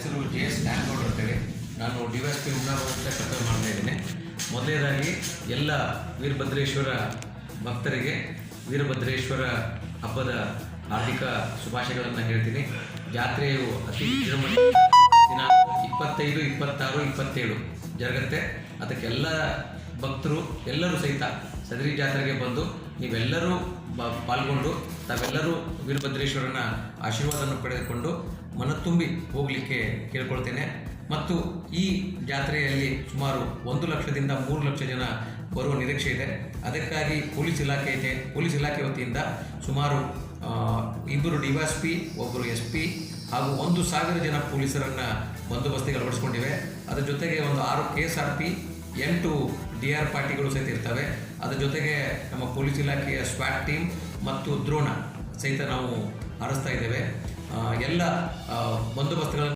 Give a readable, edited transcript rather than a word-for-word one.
ಹೆಸರು JS ಡ್ಯಾನ್ಗೌಡ್ರು ಅಂತೇಳಿ. ನಾನು DYSP ಹುಮ್ನಾಬಾದ್ ಅಂತ ಕರ್ತವ್ಯ ಮಾಡ್ತಾ ಇದ್ದೀನಿ. ಮೊದಲನೇದಾಗಿ ಎಲ್ಲ ವೀರಭದ್ರೇಶ್ವರ ಭಕ್ತರಿಗೆ ವೀರಭದ್ರೇಶ್ವರ ಹಬ್ಬದ ಹಾರ್ದಿಕ ಶುಭಾಶಯಗಳನ್ನು ಹೇಳ್ತೀನಿ. ಜಾತ್ರೆಯು ಅತಿ ವಿಜೃಂಭಣೆ ದಿನ 25, 26, 27 ಜರುಗುತ್ತೆ. ಅದಕ್ಕೆಲ್ಲ ಭಕ್ತರು ಎಲ್ಲರೂ ಸಹಿತ ಸದರಿ ಜಾತ್ರೆಗೆ ಬಂದು ನೀವೆಲ್ಲರೂ ಪಾಲ್ಗೊಂಡು ತಾವೆಲ್ಲರೂ ವೀರಭದ್ರೇಶ್ವರನ ಆಶೀರ್ವಾದವನ್ನು ಪಡೆದುಕೊಂಡು ಮನತುಂಬಿ ಹೋಗಲಿಕ್ಕೆ ಕೇಳ್ಕೊಳ್ತೇನೆ. ಮತ್ತು ಈ ಜಾತ್ರೆಯಲ್ಲಿ ಸುಮಾರು 1 ಲಕ್ಷದಿಂದ 3 ಲಕ್ಷ ಜನ ಬರುವ ನಿರೀಕ್ಷೆ ಇದೆ. ಅದಕ್ಕಾಗಿ ಪೊಲೀಸ್ ಇಲಾಖೆ ವತಿಯಿಂದ ಸುಮಾರು 2 DYSP, 1 SP ಹಾಗೂ 1,000 ಜನ ಪೊಲೀಸರನ್ನು ಬಂದೋಬಸ್ತಿಗೆ ಅಳವಡಿಸ್ಕೊಂಡಿವೆ. ಅದರ ಜೊತೆಗೆ ಒಂದು 6 KSRP, 8 DR ಪಾರ್ಟಿಗಳು ಸಹಿತ ಇರ್ತವೆ. ಅದರ ಜೊತೆಗೆ ನಮ್ಮ ಪೊಲೀಸ್ ಇಲಾಖೆಯ ಸ್ವಾಟ್ ಟೀಮ್ ಮತ್ತು ದ್ರೋಣ ಸಹಿತ ನಾವು ಹಾರಿಸ್ತಾ ಇದ್ದೇವೆ. ಎಲ್ಲ ಬಂದೋಬಸ್ತ್ಗಳನ್ನು